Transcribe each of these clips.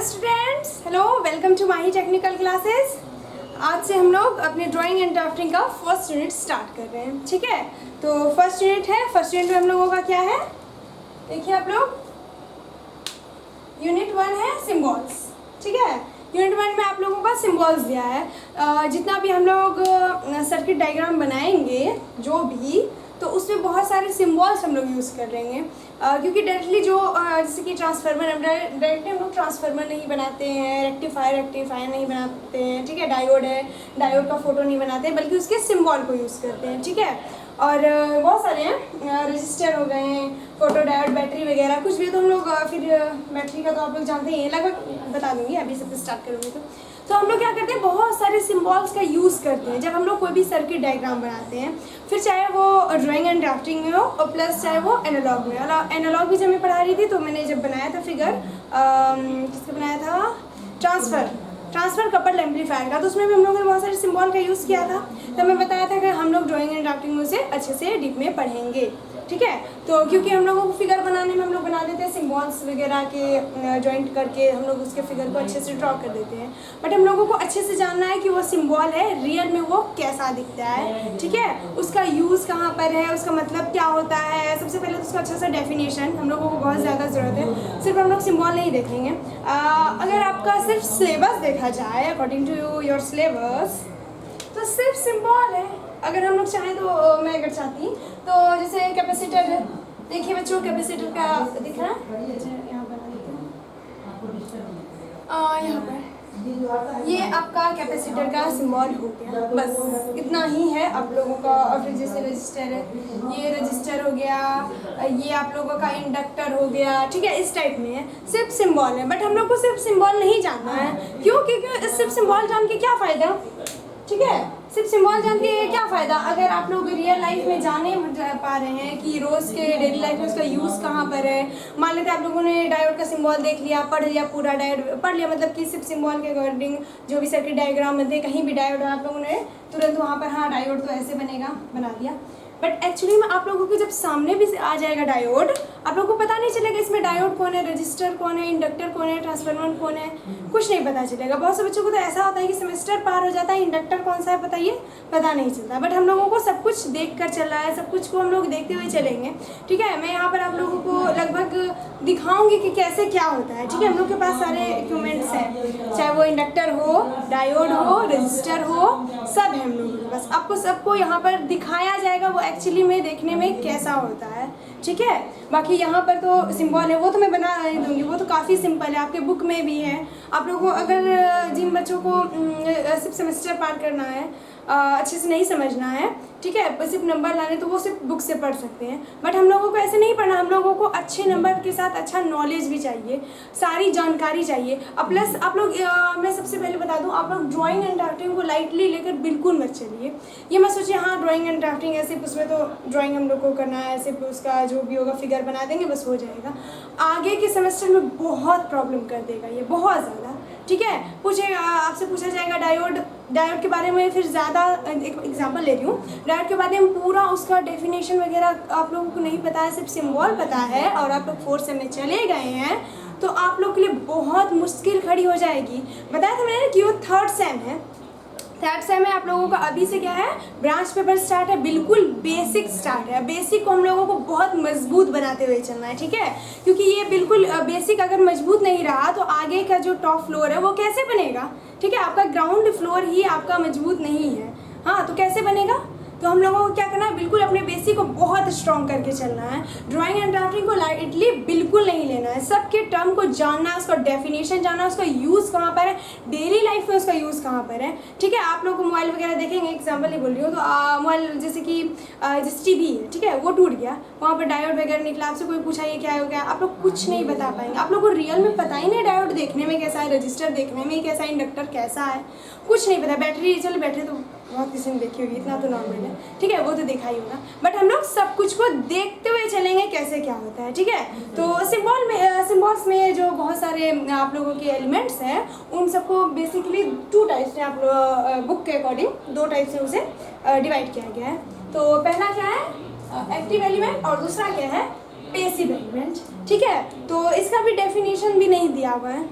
Students, hello, welcome to Mahi technical classes. आज से हम लोग अपने ड्राइंग एंड ड्राफ्टिंग का फर्स्ट यूनिट स्टार्ट कर रहे हैं। ठीक है, तो फर्स्ट यूनिट है। फर्स्ट यूनिट में हम लोगों का क्या है, देखिए आप लोग, यूनिट 1 है सिम्बॉल्स। ठीक है, यूनिट 1 में आप लोगों का सिम्बॉल्स दिया है। जितना भी हम लोग सर्किट डायग्राम बनाएंगे जो भी, तो उसमें बहुत सारे सिम्बॉल्स हम लोग यूज़ कर रहे हैं। क्योंकि डायरेक्टली जो जैसे कि ट्रांसफार्मर, डायरेक्टली हम लोग ट्रांसफार्मर नहीं बनाते हैं, रेक्टिफायर नहीं बनाते हैं। ठीक है, डायोड है, डायोड का फोटो नहीं बनाते हैं, बल्कि उसके सिम्बॉल को यूज़ करते हैं। ठीक है, और बहुत सारे हैं, रजिस्टर हो गए हैं, फोटो डायोड, बैटरी वगैरह कुछ भी। तो हम लोग फिर बैटरी का तो आप लोग जानते ही हैं, लगभग बता दूंगी अभी सबसे स्टार्ट करूँगी। तो हम लोग क्या करते हैं, बहुत सारे सिम्बॉल्स का यूज़ करते हैं जब हम लोग कोई भी सर्किट डायग्राम बनाते हैं। फिर चाहे वो ड्राइंग एंड ड्राफ्टिंग में हो, और प्लस चाहे वो एनालॉग में। एनालॉग भी जब मैं पढ़ा रही थी तो मैंने जब बनाया था फिगर, किसका बनाया था, ट्रांसफर कपल्ड एम्पलीफायर का, तो उसमें भी हम लोगों ने बहुत सारे सिम्बॉल का यूज़ किया था। तब मैं बताया था कि हम लोग ड्राइंग एंड ड्राफ्टिंग में उसे अच्छे से डीप में पढ़ेंगे। ठीक है, तो क्योंकि हम लोगों को फिगर बनाने में हम लोग बना देते हैं सिम्बॉल्स वगैरह के जॉइंट करके, हम लोग उसके फिगर को अच्छे से ड्रॉ कर देते हैं। बट हम लोगों को अच्छे से जानना है कि वो सिम्बॉल है, रियल में वो कैसा दिखता है। ठीक है, उसका यूज़ कहाँ पर है, उसका मतलब क्या होता है। सबसे पहले तो उसका अच्छा सा डेफिनेशन हम लोगों को बहुत ज़्यादा ज़रूरत है। सिर्फ हम लोग सिम्बॉल नहीं देखेंगे। अगर आपका सिर्फ सिलेबस देखा जाए, अकॉर्डिंग टू योर सिलेबस, तो सिर्फ सिम्बॉल है। अगर हम लोग चाहें तो मैं अगर चाहती तो जैसे कैपेसिटर है, देखिए बच्चों, कैपेसिटर का दिख रहा है, यहाँ बना देते हैं, यहाँ पर ये आपका कैपेसिटर का सिम्बॉल हो गया। बस इतना ही है आप लोगों का। और फिर जैसे रजिस्टर है, ये रजिस्टर हो गया, ये आप लोगों का इंडक्टर हो गया। ठीक है, इस टाइप में है, सिर्फ सिम्बॉल है। बट हम लोग को सिर्फ सिम्बॉल नहीं जानना है। क्यों? क्योंकि सिर्फ सिम्बॉल जान के क्या फ़ायदा। ठीक है, सिर्फ सिम्बॉल जान के क्या फ़ायदा अगर आप लोग रियल लाइफ में जाने पा रहे हैं कि रोज़ के डेली लाइफ में उसका यूज़ कहाँ पर है। मान लेते हैं आप लोगों ने डायोड का सिम्बॉल देख लिया, पढ़ लिया, पूरा डायोड पढ़ लिया, मतलब कि सिर्फ सिम्बॉल के अकॉर्डिंग जो भी सर्किट डायग्राम बनते हैं, कहीं भी डायोड आप लोगों ने तुरंत वहाँ पर, हाँ डायोड तो ऐसे बनेगा, बना दिया। बट एक्चुअली में आप लोगों के जब सामने भी आ जाएगा डायोड, आप लोगों को पता नहीं चलेगा इसमें डायोड कौन है, रजिस्टर कौन है, इंडक्टर कौन है, ट्रांसफार्मर कौन है, कुछ नहीं पता चलेगा। बहुत से बच्चों को तो ऐसा होता है कि सेमेस्टर पार हो जाता है, इंडक्टर कौन सा है बताइए, पता नहीं चलता। बट हम लोगों को सब कुछ देख कर चल रहा है, सब कुछ को हम लोग देखते हुए चलेंगे। ठीक है, मैं यहाँ पर आप लोगों को लगभग दिखाऊंगी कि कैसे क्या होता है। ठीक है, हम लोग के पास सारे इक्विपमेंट्स हैं, चाहे वो इंडक्टर हो, डायोड हो, रजिस्टर हो, सब है हम लोगों के पास। आपको सबको यहाँ पर दिखाया जाएगा वो एक्चुअली में देखने में कैसा होता है। ठीक है, बाकी यहाँ पर तो सिंबल है, वो तो मैं बना नहीं दूँगी, वो तो काफ़ी सिंपल है, आपके बुक में भी है। आप लोगों को अगर जिन बच्चों को सिर्फ सेमेस्टर पार करना है, अच्छे से नहीं समझना है, ठीक है, सिर्फ नंबर लाने, तो वो सिर्फ बुक से पढ़ सकते हैं। बट हम लोगों को ऐसे नहीं पढ़ना, हम लोगों को अच्छे नंबर के साथ अच्छा नॉलेज भी चाहिए, सारी जानकारी चाहिए। अब प्लस आप लोग, मैं सबसे पहले बता दूं, आप लोग ड्राइंग एंड ड्राफ्टिंग को लाइटली लेकर बिल्कुल मत चलिए। ये मत सोचिए हाँ ड्राइंग एंड ड्राफ्टिंग ऐसे, उसमें तो ड्राइंग हम लोग को करना है, ऐसे उसका जो भी होगा फिगर बना देंगे बस हो जाएगा। आगे के सेमेस्टर में बहुत प्रॉब्लम कर देगा ये, बहुत ज़्यादा। ठीक है, आपसे पूछा जाएगा डायोड के बारे में, फिर ज़्यादा एक एग्जांपल ले रही हूँ, डायोड के बारे में पूरा उसका डेफिनेशन वगैरह आप लोगों को नहीं पता है, सिर्फ सिंबल पता है, और आप लोग 4th सेम में चले गए हैं, तो आप लोग के लिए बहुत मुश्किल खड़ी हो जाएगी। बताया था मैंने कि वो 3rd सेम है। 3rd सेम में आप लोगों का अभी से क्या है, ब्रांच पेपर स्टार्ट है, बिल्कुल बेसिक स्टार्ट है। बेसिक को हम लोगों को बहुत मजबूत बनाते हुए चलना है। ठीक है, क्योंकि ये बिल्कुल बेसिक अगर मजबूत नहीं रहा तो आगे का जो टॉप फ्लोर है वो कैसे बनेगा। ठीक है, आपका ग्राउंड फ्लोर ही आपका मजबूत नहीं है, हाँ, तो कैसे बनेगा। तो हम लोगों को क्या करना है, बिल्कुल अपने बेसिक को बहुत स्ट्रॉन्ग करके चलना है। ड्राइंग एंड ड्राफ्टिंग को लाइटली बिल्कुल नहीं लेना है, सबके टर्म को जानना है, उसका डेफिनेशन जानना है, उसका यूज़ कहाँ पर है, डेली लाइफ में उसका यूज़ कहाँ पर है। ठीक है, आप लोग मोबाइल वगैरह देखेंगे, एग्जाम्पल ही बोल रही हूँ, तो मोबाइल जैसे कि जैसे टीवी है, ठीक है, वो टूट गया, वहाँ पर डायोड वगैरह निकला, आपसे कोई पूछा ये क्या हो गया, आप लोग कुछ नहीं बता पाएंगे। आप लोग को रियल में पता ही नहीं डायोड देखने में कैसा है, रजिस्टर देखने में कैसा है, इंडक्टर कैसा है, कुछ नहीं पता। बैटरी, चलो बैटरी तो बहुत किसी ने देखी होगी, इतना तो नॉर्मल है, ठीक है, वो तो देखा ही होगा। बट हम लोग सब कुछ को देखते हुए चलेंगे कैसे क्या होता है। ठीक है, तो सिम्बॉल्स में जो बहुत सारे आप लोगों के एलिमेंट्स हैं, उन सबको बेसिकली 2 टाइप्स में आप लोग बुक के अकॉर्डिंग 2 टाइप से उसे डिवाइड किया गया है। तो पहला क्या है, एक्टिव एलिमेंट, और दूसरा क्या है, पेसिव एलिमेंट। ठीक है, तो इसका भी डेफिनेशन भी नहीं दिया हुआ है।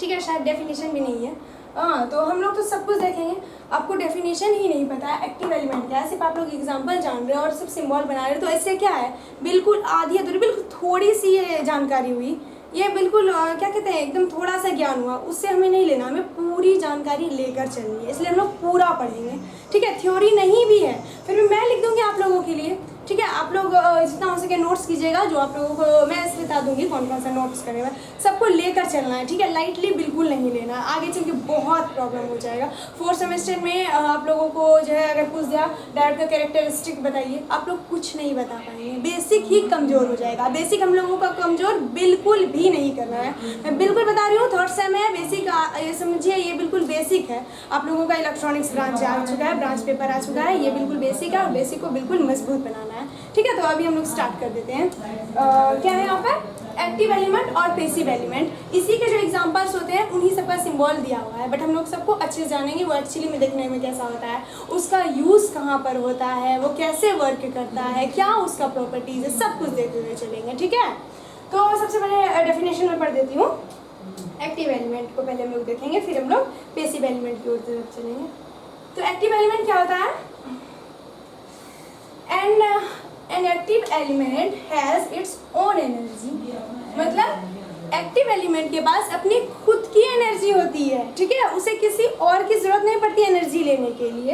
ठीक है, शायद डेफिनेशन भी नहीं है। हाँ, तो हम लोग तो सब कुछ देखेंगे। आपको डेफिनेशन ही नहीं पता है एक्टिव एलिमेंट क्या है, सिर्फ आप लोग एग्जांपल जान रहे हो और सिर्फ सिंबल बना रहे हो, तो इससे क्या है, बिल्कुल आधी अधूरी, बिल्कुल थोड़ी सी ये जानकारी हुई, ये बिल्कुल क्या कहते हैं, एकदम थोड़ा सा ज्ञान हुआ, उससे हमें नहीं लेना, हमें पूरी जानकारी लेकर चलनी है, इसलिए हम लोग पूरा पढ़ेंगे। ठीक है, थ्योरी नहीं भी है फिर भी मैं लिख दूँगी आप लोगों के लिए। ठीक है, आप लोग जितना हो सके नोट्स कीजिएगा, जो आप लोगों को मैं ऐसे बता दूंगी कौन कौन सा नोट्स करेगा, सबको लेकर चलना है। ठीक है, लाइटली बिल्कुल नहीं लेना, आगे चल के बहुत प्रॉब्लम हो जाएगा। 4th सेमेस्टर में आप लोगों को जो है अगर पूछ दिया डायोड का कैरेक्टरिस्टिक बताइए, आप लोग कुछ नहीं बता पाएंगे, बेसिक ही कमज़ोर हो जाएगा। बेसिक हम लोगों का कमज़ोर बिल्कुल भी नहीं करना है, मैं बिल्कुल बता रही हूँ। 3rd सेम है, बेसिक ये समझिए, ये बिल्कुल बेसिक है। आप लोगों का इलेक्ट्रॉनिक्स ब्रांच आ चुका है, ब्रांच पेपर आ चुका है, ये बिल्कुल बेसिक है और बेसिक को बिल्कुल मजबूत बनाना है। ठीक है, तो अभी हम लोग स्टार्ट कर देते हैं। क्या है यहाँ पर, एक्टिव एलिमेंट और पैसिव एलिमेंट, इसी के जो एग्जांपल्स होते हैं उन्हीं सबका सिंबल दिया हुआ है, बट हम लोग सबको अच्छे से जानेंगे वो एक्चुअली में देखने में कैसा होता है, उसका यूज़ कहाँ पर होता है, वो कैसे वर्क करता है, क्या उसका प्रॉपर्टीज़ है, सब कुछ देखते हुए चलेंगे। ठीक है, तो सबसे पहले डेफिनेशन में पढ़ देती हूँ। एक्टिव एलिमेंट को पहले हम लोग देखेंगे, फिर हम लोग पैसिव एलिमेंट की ओर तरफ चलेंगे। तो एक्टिव एलिमेंट क्या होता है, an active element has its own energy, मतलब एक्टिव एलिमेंट के पास अपनी खुद की एनर्जी होती है। ठीक है, उसे किसी और की जरूरत नहीं पड़ती एनर्जी लेने के लिए।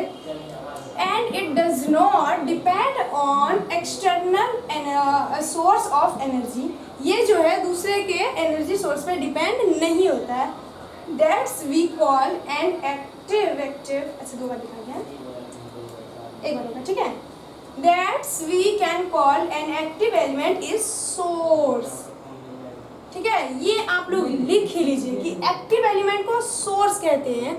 And it does not depend on external source of energy, ये जो है दूसरे के एनर्जी सोर्स पे डिपेंड नहीं होता है। That's we call an active अच्छा 2 बार लिखा गया, एक बार होगा। ठीक है, That's we can call an active element is source। ठीक है, ये आप लोग लिख ही लीजिए कि एक्टिव एलिमेंट को सोर्स कहते हैं।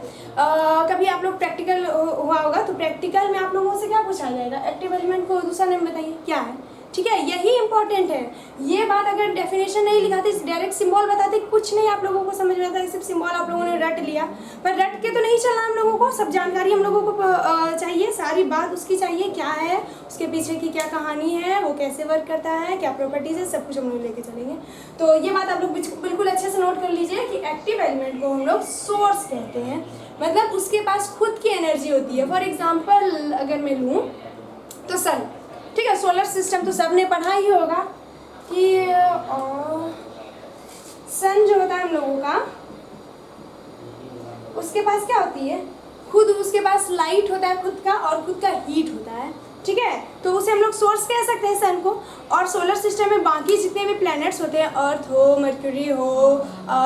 कभी आप लोग प्रैक्टिकल हुआ होगा तो प्रैक्टिकल में आप लोगों से क्या पूछा जाएगा, एक्टिव एलिमेंट को दूसरा नाम बताइए क्या है। ठीक है, यही इंपॉर्टेंट है। ये बात अगर डेफिनेशन नहीं लिखाते, डायरेक्ट सिंबल बताते, कुछ नहीं आप लोगों को समझ में आता है, सिर्फ सिंबल आप लोगों ने रट लिया, पर रट के तो नहीं चलना हम लोगों को, सब जानकारी हम लोगों को चाहिए, सारी बात उसकी चाहिए, क्या है उसके पीछे की क्या कहानी है, वो कैसे वर्क करता है, क्या प्रॉपर्टीज़ है, सब कुछ हम लोग लेके चलेंगे। तो ये बात आप लोग बिल्कुल अच्छे से नोट कर लीजिए कि एक्टिव एलिमेंट को हम लोग सोर्स कहते हैं, मतलब उसके पास खुद की एनर्जी होती है। फॉर एग्जाम्पल अगर मैं लूँ तो सन, ठीक है, सोलर सिस्टम तो सबने पढ़ा ही होगा कि सन जो होता है हम लोगों का, उसके पास क्या होती है, खुद उसके पास लाइट होता है खुद का और खुद का हीट होता है। ठीक है, तो उसे हम लोग सोर्स कह सकते हैं सन को। और सोलर सिस्टम में बाकी जितने भी प्लैनेट्स होते हैं, अर्थ हो, मर्क्यूरी हो,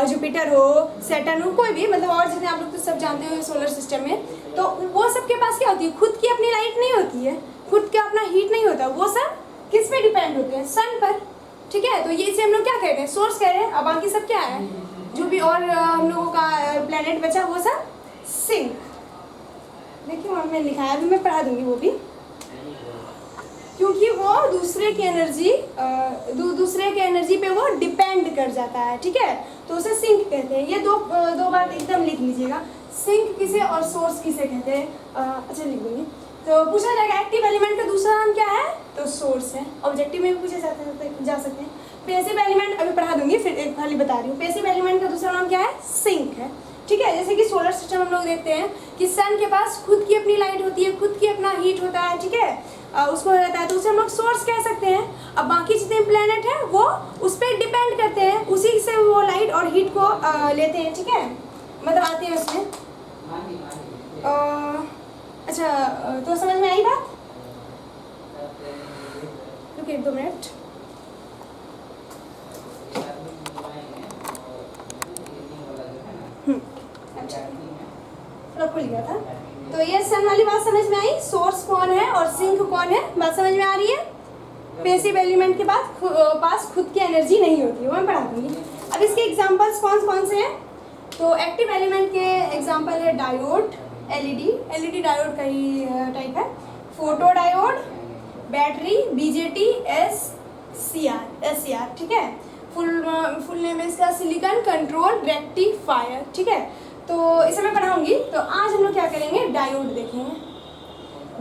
जुपिटर हो, सैटर्न हो, कोई भी, मतलब और जितने आप लोग तो सब जानते हो सोलर सिस्टम में, तो वो सबके पास क्या होती है, खुद की अपनी लाइट नहीं होती है, खुद का अपना हीट नहीं होता, वो सब किस पे डिपेंड होते हैं, सन पर। ठीक है, तो ये इसे हम लोग क्या कहते हैं, सोर्स कह रहे हैं। अब बाकी सब क्या है, जो भी और हम लोगों का प्लैनेट बचा वो सब सिंक। देखिए वहाँ मैंने लिखा है, अभी मैं पढ़ा दूंगी वो भी, क्योंकि वो दूसरे की एनर्जी पे वो डिपेंड कर जाता है। ठीक है, तो उसे सिंक कहते हैं। ये दो बात एकदम लिख लीजिएगा, सिंक किसे और सोर्स किसे कहते हैं। अच्छा लिख दूंगी। तो पूछा जाएगा एक्टिव एलिमेंट का दूसरा नाम क्या है, तो सोर्स है। ऑब्जेक्टिव में भी पूछे जा सकते हैं। पैसिव एलिमेंट अभी पढ़ा दूंगी, फिर एक खाली बता रही हूँ। पैसिव एलिमेंट का दूसरा नाम क्या है, सिंक है। ठीक है, जैसे कि सोलर सिस्टम हम लोग देखते हैं कि सन के पास खुद की अपनी लाइट होती है, खुद की अपना हीट होता है। ठीक है, उसको रहता है, तो उसे हम लोग सोर्स कह सकते हैं। अब बाकी जितने प्लैनेट हैं वो उस पर डिपेंड करते हैं, उसी से वो लाइट और हीट को लेते हैं। ठीक है, मतलब आते हैं उसमें। अच्छा, तो समझ में आई बात? रुकिए 2 मिनट। अच्छा, खुल गया था। तो ये सन वाली बात समझ में आई, सोर्स कौन है और सिंक कौन है, बात समझ में आ रही है। पैसिव एलिमेंट के पास खुद की एनर्जी नहीं होती है, वो मैं पढ़ा दूंगी। अब इसके एग्जांपल्स कौन कौन से हैं, तो एक्टिव एलिमेंट के एग्जांपल है डायोड, एलईडी डायोड का ही टाइप है, photo diode, battery, BJT, SCR. ठीक है, फुल नेम है इसका सिलिकॉन कंट्रोल रेक्टिफायर। ठीक है, तो इसे मैं पढ़ाऊंगी। तो आज हम लोग क्या करेंगे, डायोड देखेंगे।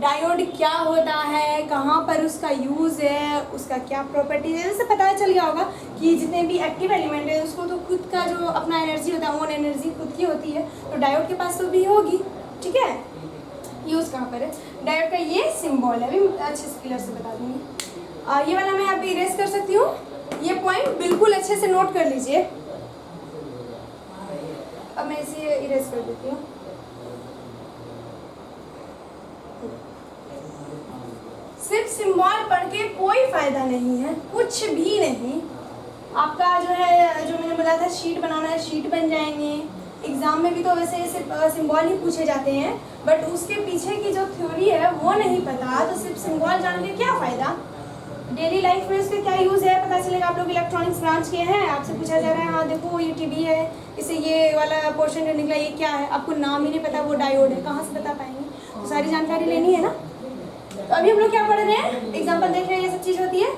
डायोड क्या होता है, कहाँ पर उसका यूज़ है, उसका क्या प्रॉपर्टीज है। जैसे पता चल गया होगा कि जितने भी एक्टिव एलिमेंट है उसको तो खुद का जो अपना एनर्जी होता है, ओन एनर्जी खुद की होती है, तो डायोड के पास तो भी होगी। ठीक है, यूज़ कहाँ पर है डायोड का, ये सिंबल है, अभी अच्छे से क्लियर से बता दूँगी। ये वाला मैं यहाँ पे इरेज कर सकती हूँ, ये पॉइंट बिल्कुल अच्छे से नोट कर लीजिए। अब मैं इसे इरेज कर देती हूँ। सिर्फ सिंबल पढ़ के कोई फायदा नहीं है, कुछ भी नहीं। आपका जो है, जो मैंने बोला था शीट बनाना है, शीट बन जाएंगे। एग्जाम में भी तो वैसे सिर्फ सिंबल ही पूछे जाते हैं, बट उसके पीछे की जो थ्योरी है वो नहीं पता, तो सिर्फ सिंबल जान के क्या फ़ायदा। डेली लाइफ में इसका क्या यूज़ है पता चलेगा। आप लोग इलेक्ट्रॉनिक्स ब्रांच के हैं, आपसे पूछा जा रहा है हाँ देखो ये टीवी है, इसे ये वाला पोर्शन जो निकला ये क्या है, आपको नाम ही नहीं पता, वो डायोड है, कहाँ से बता पाएंगे। तो सारी जानकारी लेनी है ना। तो अभी हम लोग क्या पढ़ रहे हैं, एग्जाम्पल देख रहे हैं, ये सब चीज़ होती है।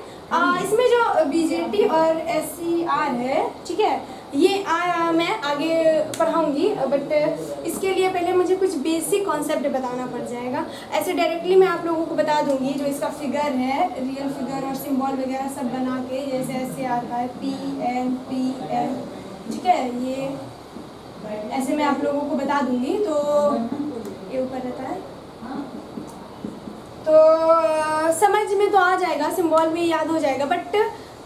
इसमें जो बीजेटी और SCR है, ठीक है, ये मैं आगे पढ़ाऊंगी, बट इसके लिए पहले मुझे कुछ बेसिक कॉन्सेप्ट बताना पड़ जाएगा। ऐसे डायरेक्टली मैं आप लोगों को बता दूंगी जो इसका फिगर है, रियल फिगर और सिंबल वगैरह सब बना के, जैसे SCR का है PN, ठीक है, ये ऐसे मैं आप लोगों को बता दूंगी। तो ये ऊपर रहता है, तो समझ में तो आ जाएगा, सिंबल में याद हो जाएगा, बट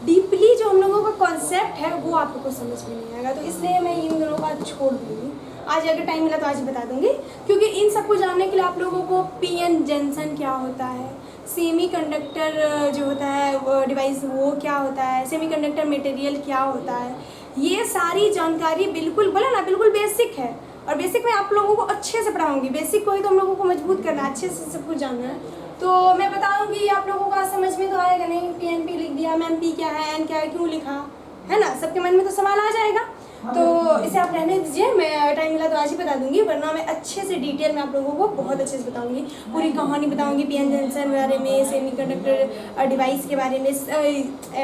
डीपली जो हम लोगों का कॉन्सेप्ट है वो आप लोग को समझ में नहीं आएगा। तो इसलिए मैं इन दोनों का छोड़ दूँगी, आज अगर टाइम मिला तो आज बता दूँगी, क्योंकि इन सबको जानने के लिए आप लोगों को PN जंक्शन क्या होता है, सेमीकंडक्टर जो होता है वो डिवाइस वो क्या होता है, सेमीकंडक्टर मटेरियल क्या होता है, ये सारी जानकारी बिल्कुल बोला ना, बिल्कुल बेसिक है। और बेसिक में आप लोगों को अच्छे से पढ़ाऊँगी, बेसिक को ही तो हम लोगों को मजबूत करना है, अच्छे से सब कुछ जानना है। तो मैं बताऊंगी, आप लोगों को समझ में तो आएगा नहीं। PNP लिख दिया, मैम P क्या है, N क्या है, क्यों लिखा है ना, सबके मन में तो सवाल आ जाएगा। तो इसे आप रहने दीजिए, मैं टाइम मिला तो आज ही बता दूंगी, वरना मैं अच्छे से डिटेल में आप लोगों को बहुत अच्छे से बताऊंगी, पूरी कहानी बताऊंगी PN जंक्शन के बारे में, सेमीकंडक्टर डिवाइस के बारे में,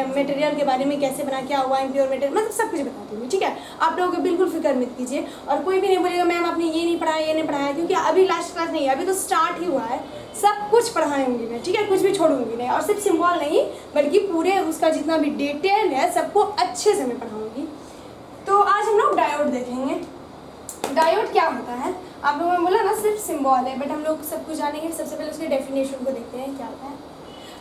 मटेरियल के बारे में, कैसे बना, क्या हुआ, इम्प्योर मटेरियल, मतलब सब कुछ बता दूंगी। ठीक है, आप लोगों को बिल्कुल फिक्र मत कीजिए, और कोई भी नहीं बोलेगा मैम आपने ये नहीं पढ़ाया, ये नहीं पढ़ाया, क्योंकि अभी लास्ट क्लास नहीं है, अभी तो स्टार्ट ही हुआ है। सब कुछ पढ़ाऊंगी मैं, ठीक है, कुछ भी छोड़ूंगी नहीं, और सिर्फ सिंबल नहीं बल्कि पूरे उसका जितना भी डिटेल है सबको अच्छे से मैं पढ़ाऊंगी। तो आज हम लोग डायोड देखेंगे। डायोड क्या होता है, आप लोगों ने बोला ना सिर्फ सिंबल है, बट हम लोग सब कुछ जानेंगे। सबसे पहले उसके डेफिनेशन को देखते हैं क्या होता है।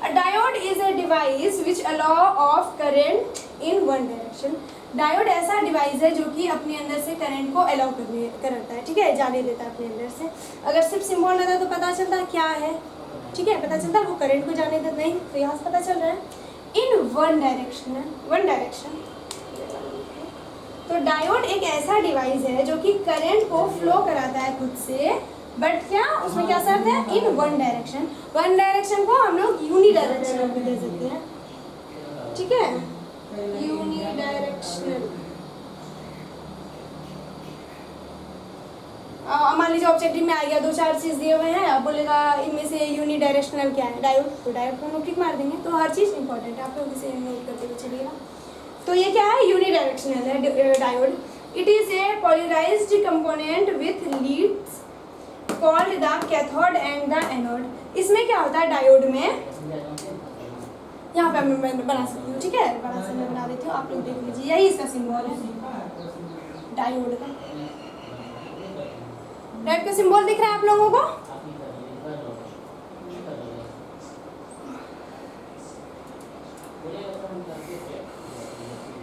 अ diode is a device which allow of current in one direction. Diode ऐसा डिवाइस है जो कि अपने अंदर से करंट को अलाउ करता है, ठीक है, जाने देता है अपने अंदर से। अगर सिर्फ सिंबल रहता तो पता चलता क्या है, ठीक है, पता चलता वो करंट को जाने देता, नहीं तो यहाँ से पता चल रहा है इन वन डायरेक्शन है, वन डायरेक्शन। तो डायोड एक ऐसा डिवाइस है जो कि करंट को फ्लो कराता है खुद से, बट क्या उसमें क्या शर्त है, in one direction. One direction को हम लोग यूनिडायरेक्शनल भी दे सकते हैं, ठीक है, यूनिडायरेक्शनल। मान लीजिए ऑब्जेक्टिव में आ गया, 2-4 चीज़ दिए हुए हैं, अब बोलेगा इनमें से यूनिडायरेक्शनल क्या है, डायोड, तो डायोड को हम लोग टिक मार देंगे। तो हर चीज़ इंपॉर्टेंट है, आप लोग इसे नोट करते हुए चलिएगा। तो ये क्या है, यूनिडायरेक्शनल है diode. It is a polarised component with leads called the cathode and the anode. इसमें क्या होता है डायोड में, यहाँ पे मैं बना सकती हूँ, ठीक है, बड़ा सा मैं बना देती हूँ, आप लोग देख लीजिए, यही इसका सिंबल है डायोड का। डायोड का सिंबल दिख रहा है आप लोगों को,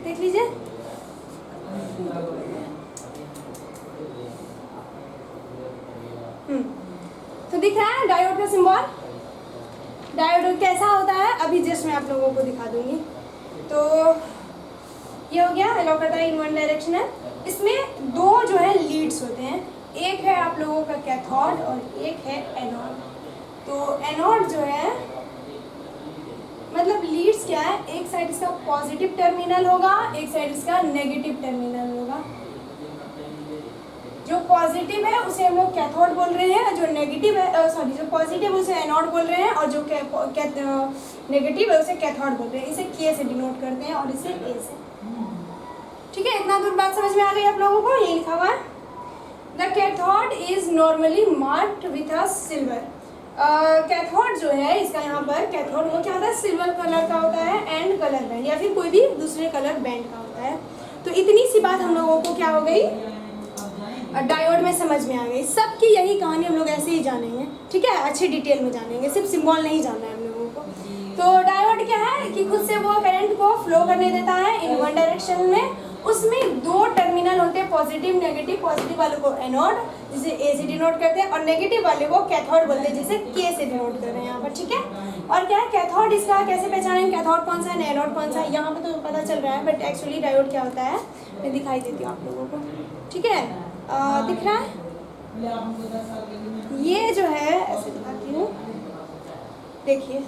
देख लीजिए। तो दिख रहा है डायोड का सिंबल। डायोड कैसा होता है अभी जस्ट मैं आप लोगों को दिखा दूंगी। तो ये हो गया, अलाउ करता है इन वन डायरेक्शन है। इसमें दो जो है लीड्स होते हैं, एक है आप लोगों का कैथोड और एक है एनोड। तो एनोड जो है मतलब लीड्स क्या है, एक साइड इसका पॉजिटिव टर्मिनल होगा, एक साइड इसका नेगेटिव टर्मिनल होगा। जो पॉजिटिव है उसे हम लोग कैथोड बोल रहे हैं, जो नेगेटिव है सॉरी जो पॉजिटिव है उसे एनोड बोल रहे हैं, और जो नेगेटिव है उसे कैथोड बोल रहे हैं। इसे के से डिनोट करते हैं और इसे ए से, ठीक है। इतना दूर बात समझ में आ गई आप लोगों को, ये लिखा हुआ है the cathode is normally marked with a silver. Cathode जो है इसका यहाँ पर कैथोड वो क्या होता है, सिल्वर कलर का होता है एंड कलर बैंड या फिर कोई भी दूसरे कलर बैंड का होता है। तो इतनी सी बात हम लोगों को क्या हो गई, डायोड में समझ में आ गई। सबकी यही कहानी हम लोग ऐसे ही जानेंगे, ठीक है, अच्छी डिटेल में जानेंगे, सिर्फ सिंबल नहीं जानना है हम लोगों को। तो डायोड क्या है कि खुद से वो करंट को फ्लो करने देता है इन वन डायरेक्शन में। उसमें दो टर्मिनल होते हैं, पॉजिटिव नेगेटिव। पॉजिटिव वाले को एनोड जिसे ए से डिनोट करते हैं और नेगेटिव वाले को कैथोड बोलते हैं जिसे के से डिनोट कर रहे हैं यहाँ पर, ठीक है। और क्या है कैथोड, इसका कैसे पहचानेंगे कैथोड कौन सा है एनोड कौन सा है, यहाँ पे तो पता चल रहा है, बट एक्चुअली डायोड क्या होता है मैं दिखाई देती हूँ आप लोगों को, ठीक है। दिख रहा है, ये जो है ऐसे दिखाती हूँ, देखिए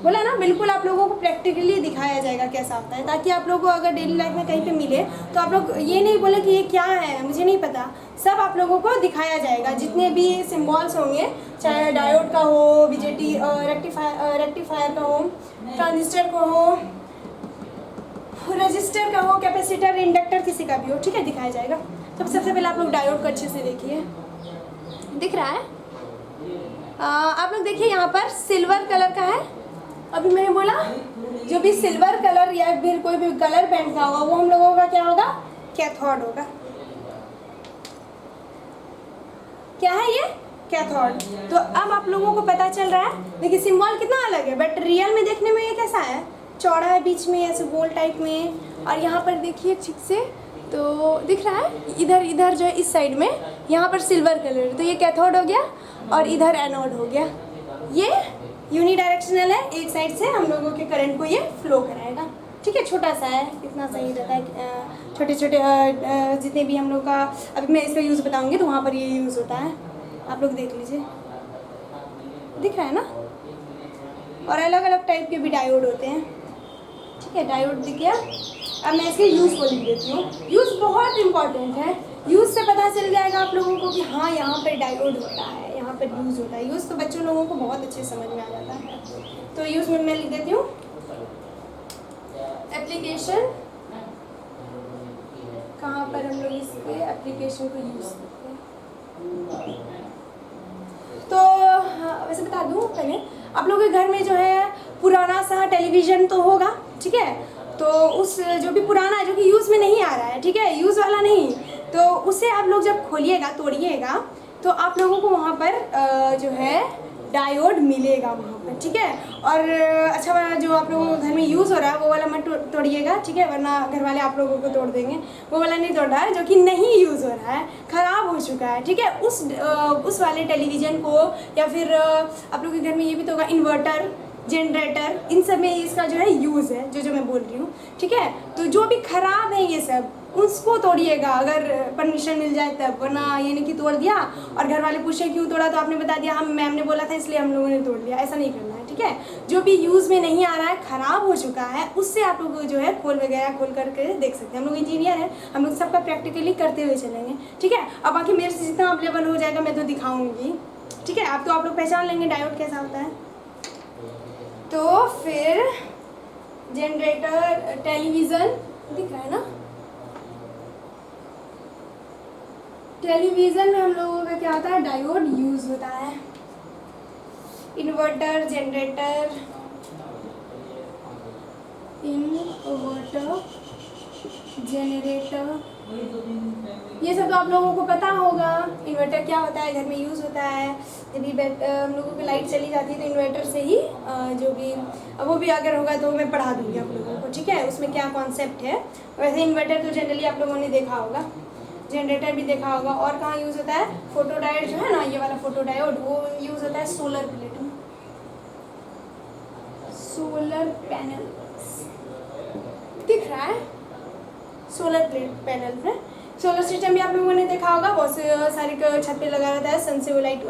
बोला ना, बिल्कुल आप लोगों को प्रैक्टिकली दिखाया जाएगा कैसा होता है, ताकि आप लोगों को अगर डेली लाइफ में कहीं पे मिले तो आप लोग ये नहीं बोले कि ये क्या है मुझे नहीं पता, सब आप लोगों को दिखाया जाएगा। जितने भी सिम्बॉल्स होंगे, चाहे डायोड का हो, बीजेटी रेक्टिफायर का हो, ट्रांजिस्टर का हो, रजिस्टर का हो, कैपेसिटर, इंडक्टर, किसी का भी हो, ठीक है, दिखाया जाएगा। तो सबसे पहले आप लोग डायोड को अच्छे से देखिए, दिख रहा है, आप लोग देखिए यहाँ पर सिल्वर कलर का है। अभी मैंने बोला जो भी सिल्वर कलर या फिर कोई भी कलर बैंड का होगा वो हम लोगों का क्या होगा, कैथोड होगा। क्या है ये, कैथोड। तो अब आप लोगों को पता चल रहा है, देखिए सिंबल कितना अलग है, बट रियल में देखने में ये कैसा है, चौड़ा है बीच में ऐसे गोल टाइप में, और यहाँ पर देखिए ठीक से तो दिख रहा है, इधर जो है इस साइड में यहाँ पर सिल्वर कलर, तो ये कैथोड हो गया और इधर एनोड हो गया। ये यूनिडायरेक्शनल है, एक साइड से हम लोगों के करंट को ये फ्लो कराएगा, ठीक है। छोटा सा है, इतना सही रहता है, छोटे छोटे जितने भी हम लोग का, अभी मैं इसका यूज़ बताऊंगी तो वहाँ पर ये यूज़ होता है, आप लोग देख लीजिए, दिख रहा है ना। और अलग अलग टाइप के भी डायोड होते हैं, ठीक है, डायोड दिख गया। अब मैं इसके यूज़ को लिख देती हूँ, यूज़ बहुत इंपॉर्टेंट है, यूज़ से पता चल जाएगा आप लोगों को कि हाँ यहाँ पर डायोड होता है, यहाँ पर यूज़ होता है। यूज़ तो बच्चों लोगों को बहुत अच्छे समझ में आ जाता है। तो यूज़ में मैं लिख देती हूँ एप्लीकेशन, कहाँ पर हम लोग इसके एप्लीकेशन को यूज़ करते हैं। तो वैसे बता दूँ पहले, आप लोगों के घर में जो है पुराना सा टेलीविज़न तो होगा, ठीक है, तो उस जो भी पुराना है जो कि यूज़ में नहीं आ रहा है, ठीक है, यूज़ वाला नहीं, तो उसे आप लोग जब खोलिएगा तोड़िएगा तो आप लोगों को वहाँ पर जो है डायोड मिलेगा वहाँ पर, ठीक है। और अच्छा वाला जो आप लोगों के घर में यूज़ हो रहा है वो वाला मत तोड़िएगा, ठीक है, वरना घर वाले आप लोगों को तोड़ देंगे। वो वाला नहीं तोड़ रहा है जो कि नहीं यूज़ हो रहा है, ख़राब हो चुका है, ठीक है, उस वाले टेलीविज़न को, या फिर आप लोगों के घर में ये भी तो होगा इन्वर्टर, जनरेटर, इन सब में इसका जो है यूज़ है, जो मैं बोल रही हूँ, ठीक है। तो जो भी ख़राब है ये सब उसको तोड़िएगा अगर परमिशन मिल जाए तब, वरना ये नहीं कि तोड़ दिया और घर वाले पूछे क्यों तोड़ा तो आपने बता दिया हम मैम ने बोला था इसलिए हम लोगों ने तोड़ लिया, ऐसा नहीं करना है, ठीक है। जो भी यूज़ में नहीं आ रहा है, ख़राब हो चुका है, उससे आप लोग जो है खोल करके देख सकते हैं। हम लोग इंजीनियर हैं, हम लोग सबका प्रैक्टिकली करते हुए चलेंगे, ठीक है। अब बाकी मेरे से जितना अवेलेबल हो जाएगा मैं तो दिखाऊँगी, ठीक है। अब तो आप लोग पहचान लेंगे डायोड कैसा होता है। तो फिर जनरेटर, टेलीविज़न दिख रहा है ना, टेलीविज़न में हम लोगों का क्या होता है, डायोड यूज़ होता है। इन्वर्टर, जनरेटर, जनरेटर, ये सब तो आप लोगों को पता होगा। इन्वर्टर क्या होता है, घर में यूज़ होता है, यदि हम लोगों की लाइट चली जाती है तो इन्वर्टर से ही जो भी वो भी अगर होगा तो मैं पढ़ा दूँगी आप लोगों को, ठीक है, उसमें क्या कॉन्सेप्ट है। वैसे इन्वर्टर तो जनरली आप लोगों ने देखा होगा, जनरेटर भी देखा होगा। और कहाँ यूज़ होता है, फोटो डायोड जो है ना, ये वाला फोटो डायोड वो यूज़ होता है सोलर प्लेट में, सोलर पैनल दिख रहा है, सोलर प्लेट पैनल में। सोलर सिस्टम भी आप लोगों ने देखा होगा, बहुत से सारे छत पे लगा रहता है, सन से वो लाइट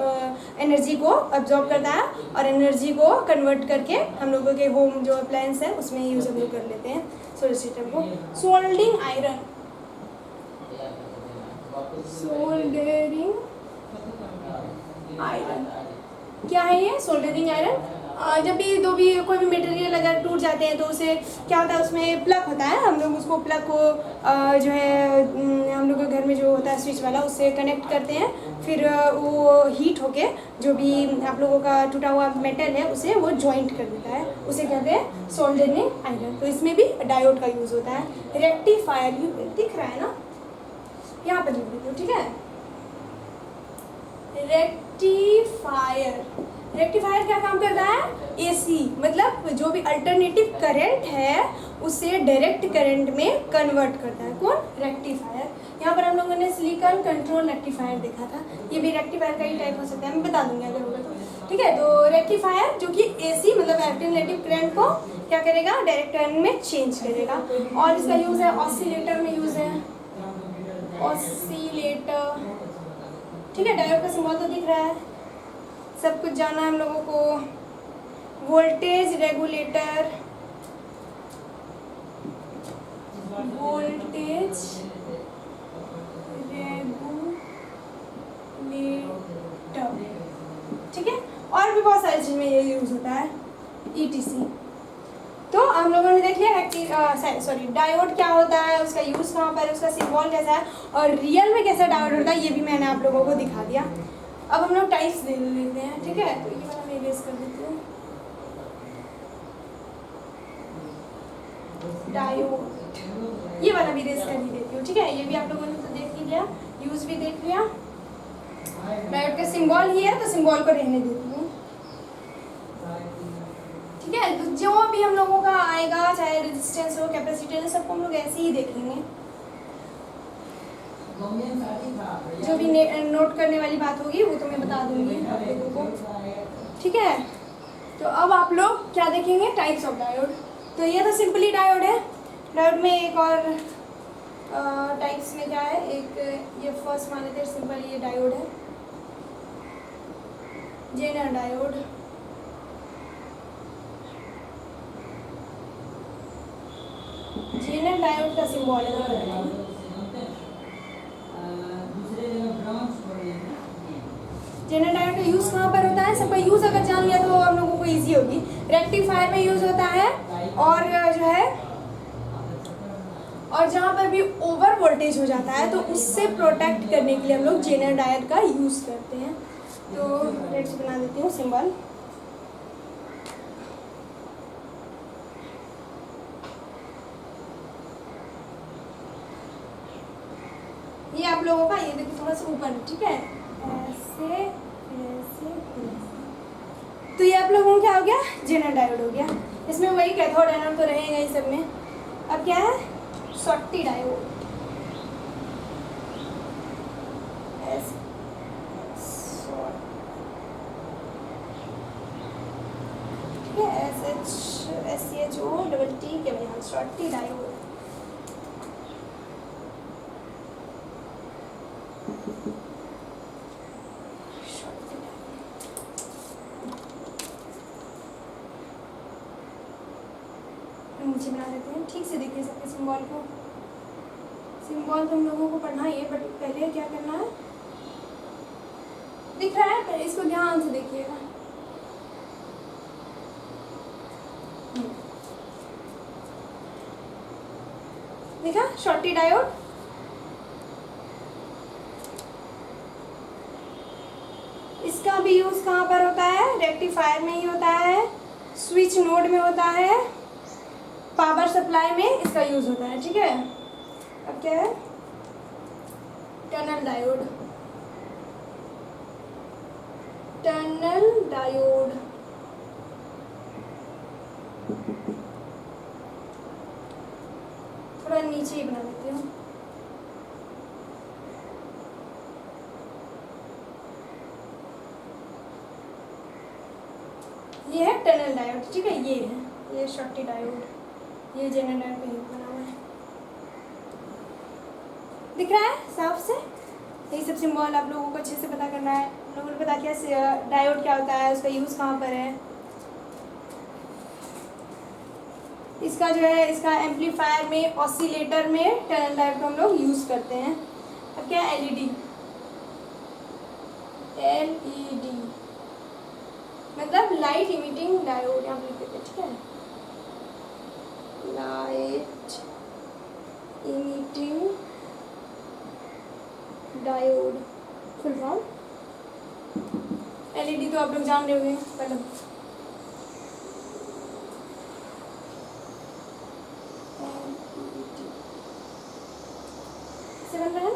एनर्जी को अब्जॉर्ब करता है और एनर्जी को कन्वर्ट करके हम लोगों के होम जो अप्लायंस है उसमें यूज़ हम लोग कर लेते हैं सोलर सिस्टम को। सोल्डरिंग आयरन, सोल्डरिंग आयरन क्या है ये, सोल्डरिंग आयरन जब भी कोई भी मटेरियल अगर टूट जाते हैं तो उसे क्या होता है, उसमें प्लग होता है, हम लोग उसको प्लग को जो है हम लोग के घर में जो होता है स्विच वाला, उससे कनेक्ट करते हैं, फिर वो हीट होके जो भी आप लोगों का टूटा हुआ मेटल है उसे वो जॉइंट कर देता है, उसे कहते हैं सोल्डरिंग आयरन। तो इसमें भी डायोड का यूज़ होता है। रेक्टिफायर दिख रहा है ना, यहाँ पर लिख देती हूँ, ठीक है। रेक्टिफायर क्या काम करता है, एसी मतलब जो भी अल्टरनेटिव करंट है उसे डायरेक्ट करंट में कन्वर्ट करता है। कौन, रेक्टिफायर। यहाँ पर हम लोगों ने सिलिकॉन कंट्रोल रेक्टिफायर देखा था, ये भी रेक्टिफायर का ही टाइप हो सकता है, मैं बता दूंगी अगर होगा तो, ठीक है। तो रेक्टिफायर जो कि एसी मतलब अल्टरनेटिव करंट को क्या करेगा, डायरेक्ट करंट में चेंज करेगा। और इसका यूज़ है ऑसिलेटर में, यूज़ है ऑसिलेटर, ठीक है। डायोड का सिंबल तो दिख रहा है, सब कुछ जाना है हम लोगों को। वोल्टेज रेगुलेटर, वोल्टेज रेगुलेटर, ठीक है। और भी बहुत सारी चीज़ में ये यूज़ होता है, ETC। तो हम लोगों ने देख लिया डायोड क्या होता है, उसका यूज़ कहाँ पर, उसका सिंबल कैसा है, और रियल में कैसा डायोड होता है ये भी मैंने आप लोगों को दिखा दिया। अब हम लोग टाइप्स ले लेते हैं, ठीक है। तो ये वाला मैं इरेज कर देती हूँ, डायोड, ये वाला भी इरेज कर ही देती हूँ, ठीक है। ये भी आप लोगों ने तो देख ही लिया, यूज़ भी देख लिया। डायोड का सिंबल ही है तो सिंबल को रहने देती हूँ, ठीक है। तो जो भी हम लोगों का आएगा, चाहे रेजिस्टेंस हो, कैपेसिटेंस, सबको हम लोग ऐसे ही देखेंगे। जो भी नोट करने वाली बात होगी वो तो मैं बता दूंगी आप लोगों को, ठीक है। तो अब आप लोग क्या देखेंगे, टाइप्स ऑफ डायोड। तो ये तो सिंपली डायोड है। डायोड में एक और टाइप्स में क्या है, एक ये फर्स्ट मान लेते हैं, सिंपल ये डायोड है, जेनर डायोड, जेनर डायोड का सिंबल है। जेनर डायोड का यूज़ कहाँ पर होता है, सबका यूज़ अगर जान लिया तो हम लोगों को इजी होगी। रेक्टिफायर में यूज़ होता है, और जो है और जहाँ पर भी ओवर वोल्टेज हो जाता है तो उससे प्रोटेक्ट करने के लिए हम लोग जेनर डायोड का यूज़ करते हैं। तो रेड से बना देती हूँ सिंबल। ये आप लोगों का, ये देखिए थोड़ा सा ऊपर, ठीक है, ऐसे ऐसे। तो ये आप लोगों को क्या हो गया, जेनर डायोड हो गया। इसमें वही कैथोड एनोड तो रहेगा ही सब में। अब क्या है, शॉर्टी डायोड, ठीक है, SHO के यहाँ शॉर्टी डायोड। नीचे बना देते हैं, ठीक से देखिए सबके सिंबल को। सिंबल तो हम लोगों को पढ़ना ही है, बट पहले क्या करना है, दिख रहा है, पहले इसको ध्यान से देखिएगा। देखा, शॉर्टी डायोड। इसका भी यूज कहाँ पर होता है, रेक्टिफायर में ही होता है, स्विच नोड में होता है, पावर सप्लाई में इसका यूज होता है, ठीक है। अब क्या है, टनल डायोड, टनल डायोड, थोड़ा नीचे ही बना देती हूँ। ये है टनल डायोड, ठीक है। ये शॉर्टी डायोड, ये जेनर डायोड का यूज बना हुआ है, दिख रहा है साफ से। यही सब सिंबल आप लोगों को अच्छे से पता करना है। लोगों ने पता किया डायोड क्या होता है, उसका यूज़ कहाँ पर है। इसका जो है, इसका एम्पलीफायर में, ऑसिलेटर में टनल डायोड को हम लोग यूज़ करते हैं। अब क्या है, एलईडी, मतलब लाइट इमिटिंग डायोड, यहाँ पे लिख देते हैं, ठीक है। Light emitting diode full form. LED तो आप लोग जान रहे होंगे पहले। से बन रहा है ना,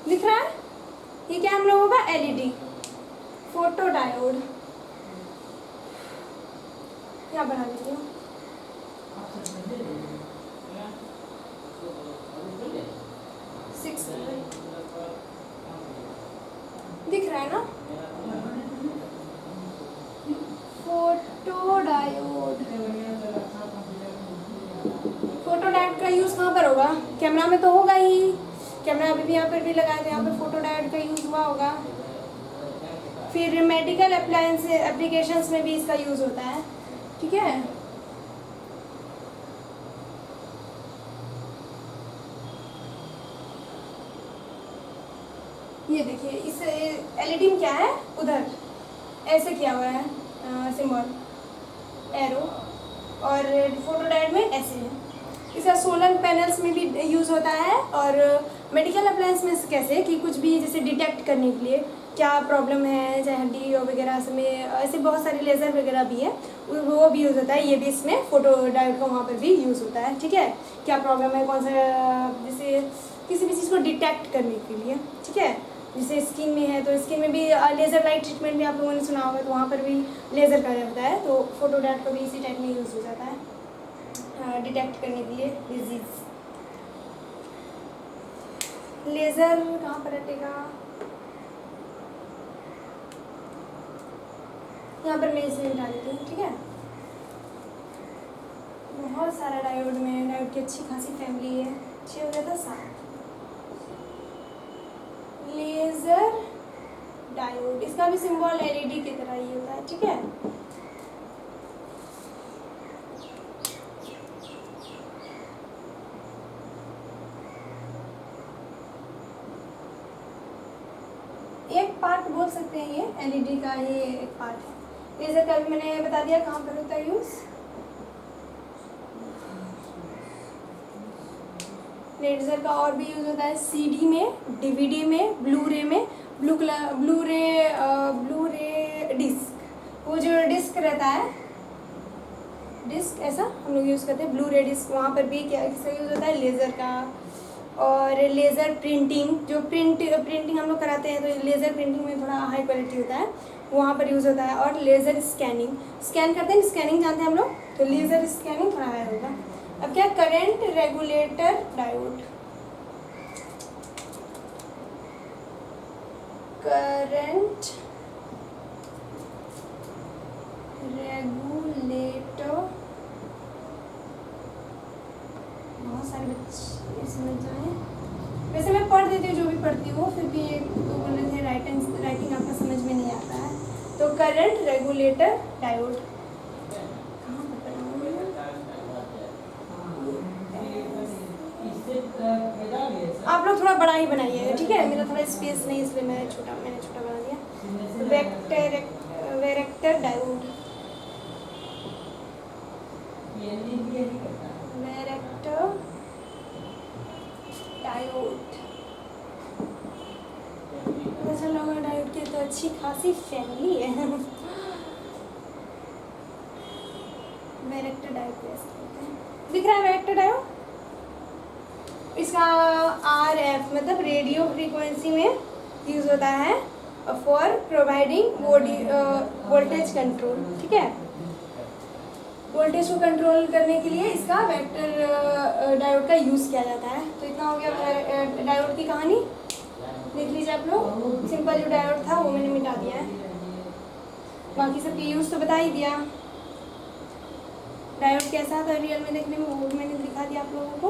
लिख रहा है। ये क्या हम लोगों का एलईडी फोटो डायोड, यहाँ बना देती हूँ। दिख रहा है ना, फोटो डायोड। फोटो डायोड का यूज़ कहाँ पर होगा? कैमरा में तो होगा ही, कैमरा अभी भी यहाँ पर भी लगाए थे, यहाँ पर फोटो डायोड का यूज़ हुआ होगा। फिर मेडिकल अप्लायंस एप्लीकेशंस में भी इसका यूज़ होता है, ठीक है। ये देखिए इस एलईडी में क्या है, उधर ऐसे किया हुआ है सिंबल एरो, और फोटो डायोड में ऐसे है। इसका सोलर पैनल्स में भी यूज़ होता है, और मेडिकल अप्लायंस में कैसे कि कुछ भी जैसे डिटेक्ट करने के लिए क्या प्रॉब्लम है, चाहे हड्डी वगैरह में, ऐसे बहुत सारे लेज़र वगैरह भी है, वो भी यूज़ होता है। ये भी इसमें फोटो डायोड का वहाँ पर भी यूज़ होता है, ठीक है। क्या प्रॉब्लम है, कौन सा, जैसे किसी भी चीज़ को डिटेक्ट करने के लिए, ठीक है। जैसे स्किन में है तो स्किन में भी लेज़र लाइट ट्रीटमेंट भी आप लोगों ने सुना होगा, तो वहाँ पर भी लेज़र का होता है, तो फोटो डायोड का भी इसी टाइप में यूज़ हो जाता है डिटेक्ट करने के लिए डिजीज़। लेज़र कहाँ पर हटेगा, यहाँ पर मैं इसे मिटा देती हूँ, ठीक है। बहुत सारा डायोड में, डायोड की अच्छी खासी फैमिली है, 6 हो गया था 7। लेज़र डायोड, इसका भी सिंबल एलईडी की तरह ही होता है, ठीक है। एक पार्ट बोल सकते हैं, ये एलईडी का ये एक पार्ट है। लेज़र का भी मैंने बता दिया कहाँ पर होता है यूज़। लेज़र का और भी यूज़ होता है सीडी में, डीवीडी में, ब्लू रे डिस्क, वो जो डिस्क रहता है, डिस्क ऐसा हम लोग यूज़ करते हैं, ब्लू रे डिस्क, वहाँ पर भी क्या किसका यूज़ होता है, लेज़र का। और लेज़र प्रिंटिंग, जो प्रिंटिंग हम लोग कराते हैं, तो लेज़र प्रिंटिंग में थोड़ा हाई क्वालिटी होता है, वहाँ पर यूज़ होता है। और लेज़र स्कैनिंग, स्कैन करते हैं, स्कैनिंग जानते हैं हम लोग, तो लेज़र स्कैनिंग थोड़ा हाई होगा। अब क्या, current regulator diode, current regulator, बहुत सारे बच्चे समझ जाए, वैसे मैं पढ़ देती हूँ जो भी पढ़ती हूँ, फिर भी एक तो बोल रहे थे राइटिंग आपका समझ में नहीं आता है, तो करंट रेगुलेटर डायोड आप लोग थोड़ा बड़ा ही बनाइएगा, ठीक है। मेरा थोड़ा स्पेस नहीं, इसलिए मैंने छोटा बना दिया। वेरेक्टर डायोड, वेरेक्टर डायोड, अच्छा लगा। डायोड की तो अच्छी खासी फैमिली है। वेरेक्टर डायोड कैसे कहते हैं, दिख रहा है वेरेक्टर डायोड। इसका RF मतलब रेडियो फ्रीक्वेंसी में यूज़ होता है फॉर प्रोवाइडिंग वोल्टेज कंट्रोल, ठीक है। वोल्टेज को कंट्रोल करने के लिए इसका वेक्टर डायोड का यूज़ किया जाता है। तो इतना हो गया डायोड की कहानी, देख लीजिए आप लोग। सिंपल जो डायोड था वो मैंने मिटा दिया है, बाकी सबके यूज़ तो बता ही दिया। डायोड कैसा था रियल में देखने में, वो मैंने दिखा दिया आप लोगों को।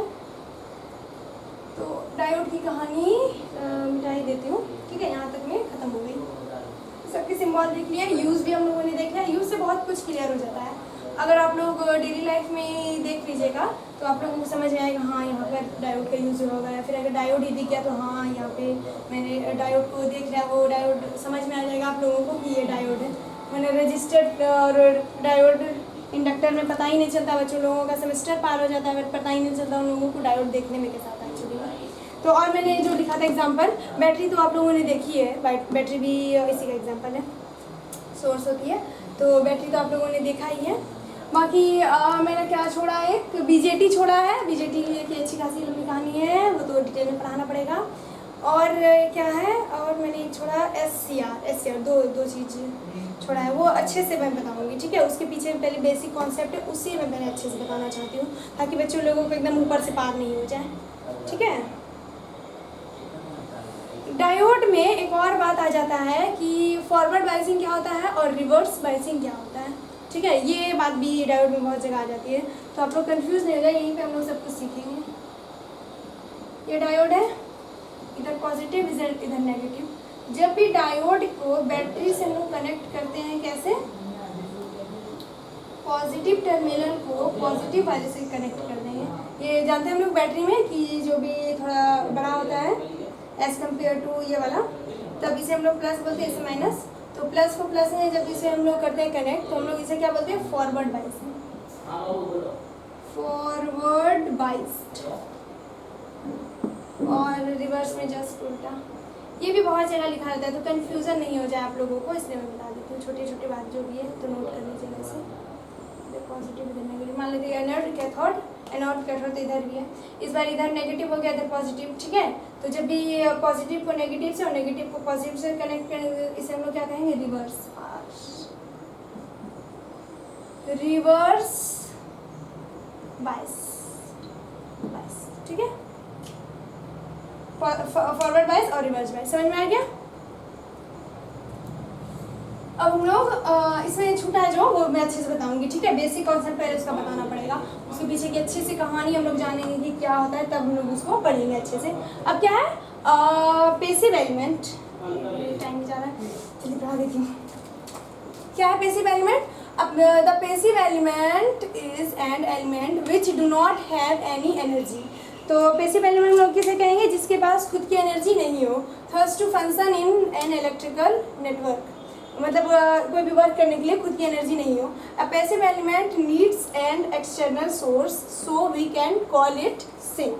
तो डायोड की कहानी मिटा ही देती हूँ, ठीक है। यहाँ तक में ख़त्म हो गई। सबके सिंबल देख लिया, यूज़ भी हम लोगों ने देख लिया। यूज़ से बहुत कुछ क्लियर हो जाता है। अगर आप लोग डेली लाइफ में देख लीजिएगा तो आप लोगों को समझ में आएगा, हाँ यहाँ पर डायोड का यूज़ होगा, या फिर अगर डायोड ही दिख गया तो हाँ यहाँ पे मैंने डायोड को देख लिया, वो डायोड समझ में आ जाएगा आप लोगों को कि ये डायोड है। मैंने रजिस्टर और डायोड इंडक्टर में पता ही नहीं चलता, बच्चों लोगों का सेमेस्टर पार हो जाता है बट पता ही नहीं चलता उन लोगों को डायोड देखने में कैसा आता है एक्चुअली। तो और मैंने जो लिखा था एग्जाम्पल, बैटरी तो आप लोगों ने देखी है, बैटरी भी इसी का एग्जाम्पल है, सोर्स होती है, तो बैटरी तो आप लोगों ने देखा ही है। बाकी मैंने क्या छोड़ा है, एक बीजेटी छोड़ा है, बीजेटी की अच्छी खासी लंबी कहानी है, वो तो डिटेल में पढ़ाना पड़ेगा। और क्या है, और मैंने एक छोड़ा एससीआर, दो चीज़ छोड़ा है, वो अच्छे से मैं बताऊंगी, ठीक है। उसके पीछे पहले बेसिक कॉन्सेप्ट है, उसी में मैंने अच्छे से बताना चाहती हूँ ताकि बच्चों लोगों को एकदम ऊपर से पार नहीं हो जाए, ठीक है। डायोड में एक और बात आ जाता है कि फॉरवर्ड बायसिंग क्या होता है और रिवर्स बायसिंग क्या होता है, ठीक है। ये बात भी डायोड में बहुत जगह आ जाती है, तो आप लोग कंफ्यूज नहीं हो जाए, यहीं पे हम लोग सब कुछ सीखेंगे। ये डायोड है, इधर पॉजिटिव इधर नेगेटिव। जब भी डायोड को बैटरी से हम लोग कनेक्ट करते हैं, कैसे, पॉजिटिव टर्मिनल को पॉजिटिव वाले से कनेक्ट कर देंगे। ये जानते हैं हम लोग बैटरी में कि जो भी थोड़ा बड़ा होता है एज कम्पेयर टू ये वाला, तब इसे हम लोग प्लस बोलते हैं, इसे माइनस। तो प्लस को प्लस में जब इसे हम लोग करते हैं कनेक्ट, तो हम लोग इसे क्या बोलते हैं, फॉरवर्ड बाइसिंग, फॉरवर्ड बाइस्ड। और रिवर्स में जस्ट उल्टा। ये भी बहुत जगह लिखा रहता है, तो कन्फ्यूज़न नहीं हो जाए आप लोगों को, इसलिए मैं बता देती हूँ। छोटी छोटी बात जो भी है तो नोट कर लीजिएगा इसे। पॉजिटिव इधर नेगेटिव, मान लेते हैं एनोड कैथोड, एनोड कैथोड तो इधर भी है, इस बार इधर नेगेटिव हो गया, इधर पॉजिटिव, ठीक है। तो जब भी पॉजिटिव को नेगेटिव से और नेगेटिव को पॉजिटिव से कनेक्ट करेंगे, इसे हम लोग क्या कहेंगे, रिवर्स बायस, ठीक है। फॉरवर्ड बायस और रिवर्स बायस, समझ में आ गया। अब हम लोग इसमें छूटा है जो, वो मैं अच्छे से बताऊंगी, ठीक है। बेसिक कॉन्सेप्ट पहले उसका बताना पड़ेगा, उसके पीछे की अच्छी सी कहानी हम लोग जानेंगे कि क्या होता है, तब हम लोग उसको पढ़ेंगे अच्छे से। अब क्या है, पैसिव एलिमेंट, टाइम जा रहा है, चलिए पढ़ा देती हूँ। क्या है पैसिव एलिमेंट? अब the passive element is an element which do not have any energy. तो पैसिव एलिमेंट लोग किसे कहेंगे, जिसके पास खुद की एनर्जी नहीं हो, thirst to function in an electrical network, मतलब कोई भी वर्क करने के लिए खुद की एनर्जी नहीं हो। A passive element needs an external source, so we can call it sink.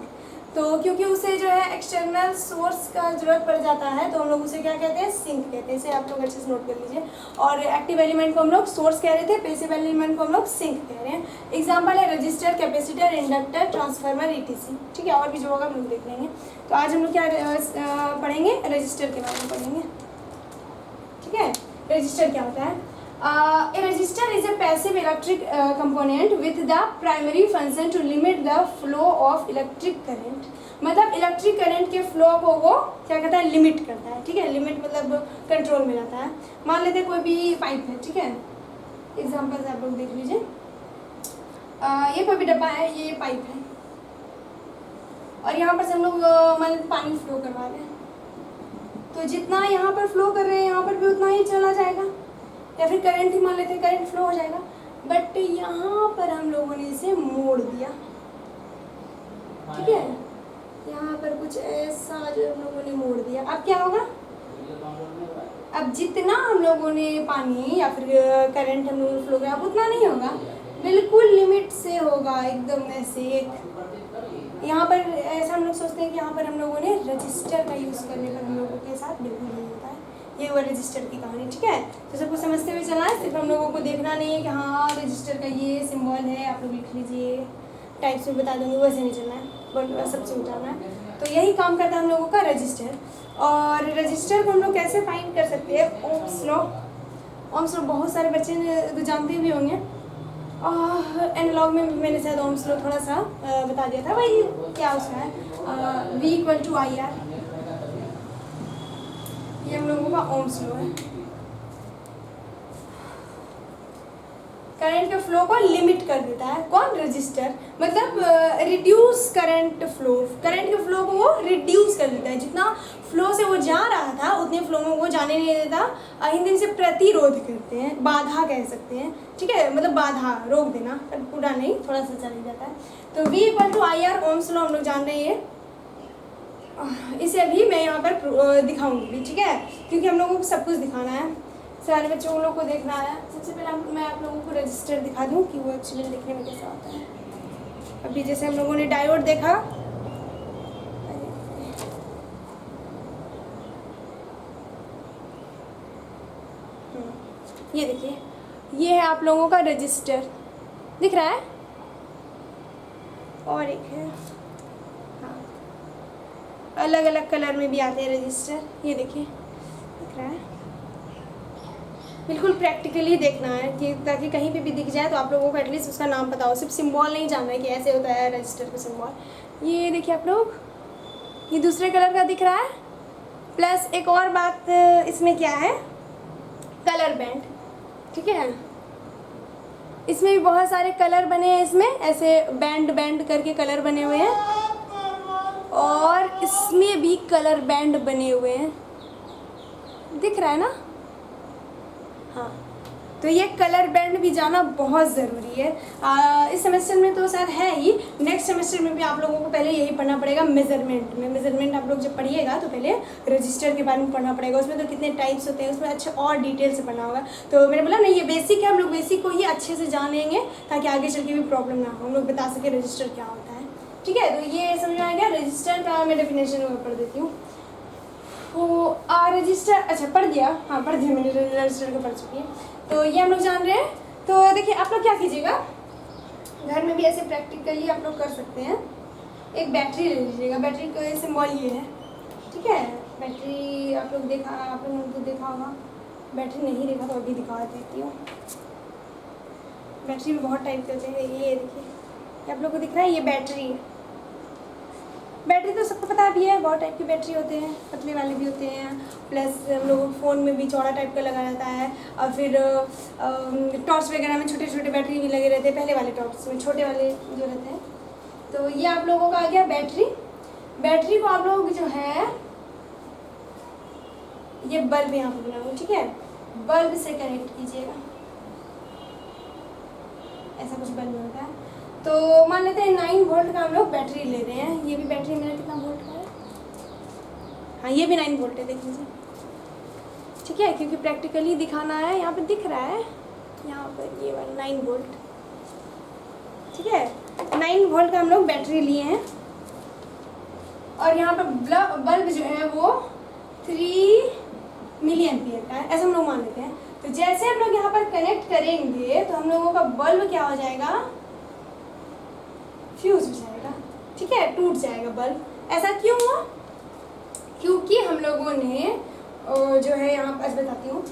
तो क्योंकि उसे जो है एक्सटर्नल सोर्स का जरूरत पड़ जाता है, तो हम लोग उसे क्या कहते हैं, सिंक कहते हैं। इसे आप लोग अच्छे से नोट कर लीजिए। और एक्टिव एलिमेंट को हम लोग सोर्स कह रहे थे, पैसिव एलिमेंट को हम लोग सिंक कह रहे हैं। एग्जाम्पल है register, capacitor, inductor, transformer, etc, ठीक है। और भी जो होगा हम लोग देख लेंगे। तो आज हम लोग क्या पढ़ेंगे, रजिस्टर के बारे में पढ़ेंगे, ठीक है। रजिस्टर क्या होता है? A resistor is a passive electric component with the primary function to limit the flow of electric current। मतलब इलेक्ट्रिक करंट के फ्लो को वो क्या कहता है, लिमिट करता है, ठीक है। लिमिट मतलब कंट्रोल में लाता है। मान लेते हैं कोई भी पाइप है, ठीक है। एग्जाम्पल से आप लोग देख लीजिए। ये कोई भी डब्बा है, ये पाइप है, और यहाँ पर से हम लोग मान लेते पानी फ्लो करवा रहे हैं, तो जितना यहाँ पर फ्लो कर रहे हैं यहाँ पर भी उतना ही चला जाएगा, या फिर करंट ही मान लेते हैं, करंट फ्लो हो जाएगा। बट यहाँ पर हम लोगों ने इसे मोड़ दिया, ठीक है। यहाँ पर कुछ ऐसा जो हम लोगों ने मोड़ दिया, अब क्या होगा, अब जितना हम लोगों ने पानी या फिर करंट हम लोगों ने फ्लो किया, अब उतना नहीं होगा, बिल्कुल लिमिट से होगा, एकदम ऐसे। यहाँ पर ऐसा हम लोग सोचते हैं कि यहाँ पर हम लोगों ने रजिस्टर का यूज़ करने पर हम लोगों के साथ बिल्कुल नहीं होता है। ये हुआ रजिस्टर की कहानी, ठीक है। तो सबको समझते हुए चलना है, सिर्फ हम लोगों को देखना नहीं है कि हाँ रजिस्टर का ये सिंबल है, आप लोग लिख लीजिए, टाइप्स में बता दूँगी, वैसे नहीं चलना है, बट सबसे उठाना है। तो यही काम करता है हम लोगों का रजिस्टर। और रजिस्टर को हम लोग कैसे फाइंड कर सकते हैं, ओम्स लॉ। ओम्स लॉ बहुत सारे बच्चे जानते भी होंगे, एनालॉग में मैंने शायद ओम्स लॉ थोड़ा सा बता दिया था भाई, क्या उसका है, V = IR, ये हम लोगों का ओम्स लॉ है। करंट के फ्लो को लिमिट कर देता है। कौन? रजिस्टर। मतलब रिड्यूस करंट फ्लो, करंट के फ्लो को वो रिड्यूस कर देता है। जितना फ्लो से वो जा रहा था उतने फ्लो में वो जाने नहीं देता। हिंदी से प्रतिरोध करते हैं, बाधा कह सकते हैं, ठीक है, मतलब बाधा, रोक देना, पूरा नहीं, थोड़ा सा चल जाता है। तो V = IR, ओम्स लॉ हम लोग जान रहे हैं। इसे अभी मैं यहाँ पर दिखाऊंगी, ठीक है, क्योंकि हम लोगों को सब कुछ दिखाना है, सारे बच्चों लोग को देखना है। सबसे पहले मैं आप लोगों को रजिस्टर दिखा दूँ कि वो एक्चुअली लिखने में कैसा होता है। अभी जैसे हम लोगों ने डायोड देखा, ये देखिए, ये है आप लोगों का रजिस्टर, दिख रहा है, और एक है, हाँ, अलग अलग कलर में भी आते हैं रजिस्टर, ये देखिए, दिख रहा है। बिल्कुल प्रैक्टिकली देखना है कि ताकि कहीं पे भी दिख जाए तो आप लोगों को एटलीस्ट उसका नाम पता हो, सिर्फ सिंबल नहीं जानना है कि ऐसे होता है रजिस्टर का सिंबल। ये देखिए आप लोग, ये दूसरे कलर का दिख रहा है। प्लस एक और बात इसमें क्या है, कलर बैंड, ठीक है, इसमें भी बहुत सारे कलर बने हैं, इसमें ऐसे बैंड बैंड करके कलर बने हुए हैं, और इसमें भी कलर बैंड बने हुए हैं, दिख रहा है ना, हाँ। तो ये कलर बैंड भी जाना बहुत ज़रूरी है। इस सेमेस्टर में तो शायद है ही, नेक्स्ट सेमेस्टर में भी आप लोगों को पहले यही पढ़ना पड़ेगा। मेजरमेंट में, मेजरमेंट आप लोग जब पढ़िएगा तो पहले रजिस्टर के बारे में पढ़ना पड़ेगा, उसमें तो कितने टाइप्स होते हैं, उसमें अच्छे और डिटेल से पढ़ना होगा। तो मैंने बोला नहीं, ये बेसिक है, हम लोग बेसिक को ही अच्छे से जान लेंगे ताकि आगे चल के भी प्रॉब्लम ना हो, हम लोग बता सके रजिस्टर क्या होता है, ठीक है। तो ये समझ में आ गया। रजिस्टर का मैं डेफिनेशन पढ़ देती हूँ। वो रजिस्टर, अच्छा पढ़ दिया, हाँ पढ़ दिया मैंने, रजिस्टर का पढ़ चुकी है। तो ये हम लोग जान रहे हैं। तो देखिए आप लोग क्या कीजिएगा, घर में भी ऐसे प्रैक्टिकली आप लोग कर सकते हैं। एक बैटरी ले लीजिएगा, बैटरी का सिंबल ये है, ठीक है। बैटरी आप लोग देखा होगा, बैटरी नहीं देखा तो अभी दिखा देती हूँ। बैटरी भी बहुत टाइप के होते हैं, ये देखिए आप लोग को दिख रहा है, ये बैटरी है। बैटरी तो सबको पता भी है, बहुत टाइप की बैटरी होते हैं, पतले वाले भी होते हैं, प्लस हम लोगों को फ़ोन में भी चौड़ा टाइप का लगा रहता है, और फिर टॉर्च वगैरह में छोटे छोटे बैटरी भी लगे रहते हैं, पहले वाले टॉर्च में छोटे वाले जो रहते हैं। तो ये आप लोगों का आ गया बैटरी। बैटरी को आप लोग जो है, ये बल्ब यहाँ पर बनाऊँ, ठीक है, बल्ब से कनेक्ट कीजिएगा, ऐसा कुछ बल्ब होता है। तो मान लेते हैं 9 वोल्ट का हम लोग बैटरी ले रहे हैं। ये भी बैटरी मेरा कितना वोल्ट का है, हाँ ये भी 9 वोल्ट है, देख लीजिए, ठीक है, क्योंकि प्रैक्टिकली दिखाना है। यहाँ पे दिख रहा है, यहाँ पर ये वाला 9 वोल्ट, ठीक है, 9 वोल्ट का हम लोग बैटरी लिए हैं। और यहाँ पर बल्ब जो है वो 3 मिली एम्पियर का है, ऐसा हम लोग मान लेते हैं। तो जैसे हम लोग यहाँ पर कनेक्ट करेंगे तो हम लोगों का बल्ब क्या हो जाएगा, फ्यूज हो जाएगा, ठीक है, टूट जाएगा बल्ब। ऐसा क्यों हुआ, क्योंकि हम लोगों ने जो है यहाँ पर बताती हूँ,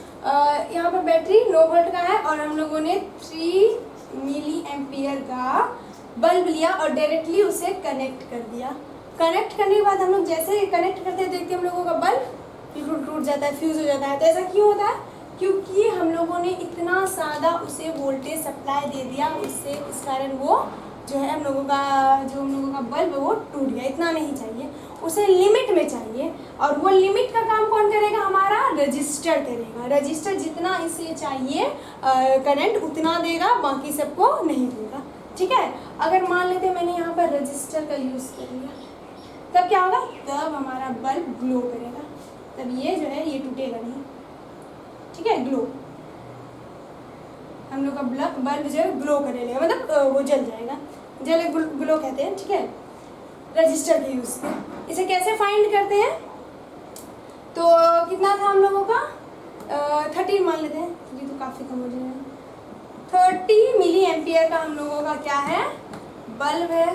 यहाँ पर बैटरी 9 वोल्ट का है और हम लोगों ने 3 मिली एम्पियर का बल्ब लिया और डायरेक्टली उसे कनेक्ट कर दिया। कनेक्ट करने के बाद हम लोग जैसे कनेक्ट करते हैं देखते हैं हम लोगों का बल्ब बिल्कुल टूट जाता है, फ्यूज हो जाता है। तो ऐसा क्यों होता है, क्योंकि हम लोगों ने इतना ज़्यादा उसे वोल्टेज सप्लाई दे दिया, उससे इस कारण वो जो है हम लोगों का बल्ब वो टूट गया। इतना नहीं चाहिए, उसे लिमिट में चाहिए, और वो लिमिट का काम कौन करेगा, हमारा रजिस्टर करेगा। रजिस्टर जितना इसे चाहिए करंट उतना देगा, बाकी सबको नहीं देगा, ठीक है। अगर मान लेते मैंने यहाँ पर रजिस्टर का यूज़ कर लिया, तब क्या होगा, तब हमारा बल्ब ग्लो करेगा, तब ये जो है ये टूटेगा नहीं, ठीक है, ग्लो, हम लोग का बल्ब जो है ग्लो करने लगेगा, मतलब वो जल जाएगा, जल ग्लो कहते हैं, ठीक है, रजिस्टर के यूज़ से। इसे कैसे फाइंड करते हैं, तो कितना था हम लोगों का 30 मान लेते हैं, ये तो काफ़ी कम हो जाएगा। 30 मिली एम्पियर का हम लोगों का क्या है, बल्ब है,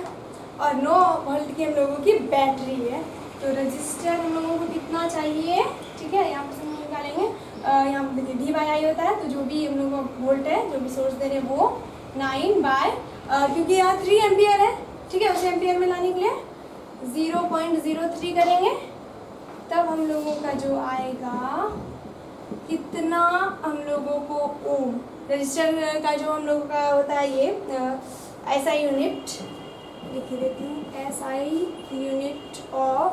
और 9 वोल्ट की हम लोगों की बैटरी है। तो रजिस्टर हम लोगों को कितना चाहिए, ठीक है, यहाँ पर हम निकालेंगे, यहाँ पर देखिए V/I होता है, तो जो भी हम लोग का वोल्ट है, जो भी सोर्स दे रहे हैं वो 9 क्योंकि यहाँ 3 एम्पियर है, ठीक है, उसे एम्पियर में लाने के लिए 0.03 करेंगे, तब हम लोगों का जो आएगा कितना, हम लोगों को ओम, रजिस्टर का जो हम लोगों का होता है ये SI यूनिट लिख देती हूँ, SI unit of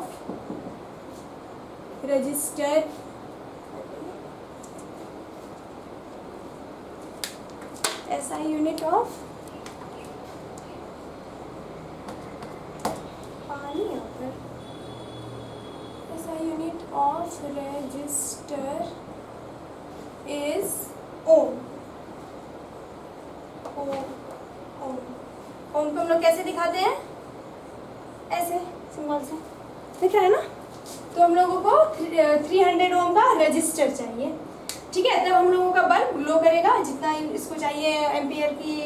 resistor SI unit of पानी यहाँ पर SI unit of resistor is ohm. Ohm को हम लोग कैसे दिखाते हैं? ऐसे सिंबल से दिख रहा है ना। तो हम लोगों को 300 ओम का रजिस्टर चाहिए, ठीक है। तब हम लोगों का बल्ब ग्लो करेगा, जितना इसको चाहिए एम्पियर की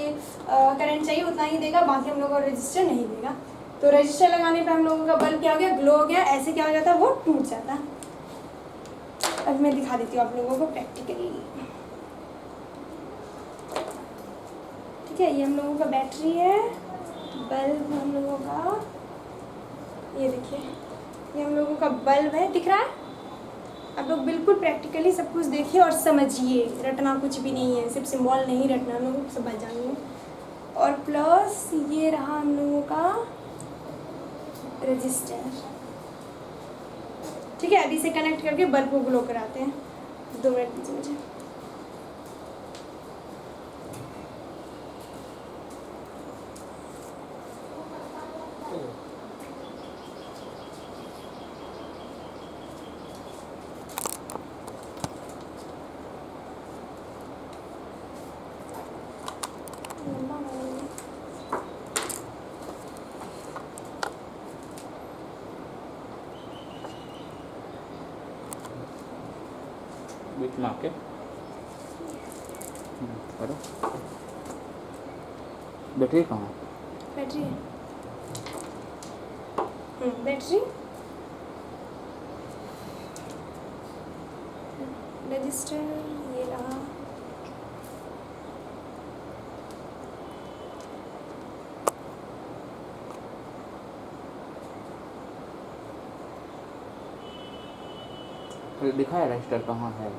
करंट चाहिए उतना ही देगा, बाकी हम लोगों को रजिस्टर नहीं देगा। तो रजिस्टर लगाने पे हम लोगों का बल्ब क्या हो गया? ग्लो हो गया। ऐसे क्या हो जाता है? वो टूट जाता है। अब मैं दिखा देती हूँ आप लोगों को प्रैक्टिकली, ठीक है। ये हम लोगों का बैटरी है, बल्ब हम लोगों का, ये देखिए ये हम लोगों का बल्ब है, दिख रहा है? आप लोग बिल्कुल प्रैक्टिकली सब कुछ देखिए और समझिए, रटना कुछ भी नहीं है, सिर्फ सिंबल नहीं रटना, हम लोग समझ जाएंगे। और प्लस ये रहा हम लोगों का रजिस्टर, ठीक है। अभी इसे कनेक्ट करके बल्ब को ग्लो कराते हैं। 2 मिनट दीजिए मुझे। बीच में आके करो। बैटरी कहाँ है? बैटरी है, बैटरी, रजिस्टर ये रहा, दिखा है रजिस्टर कहाँ है?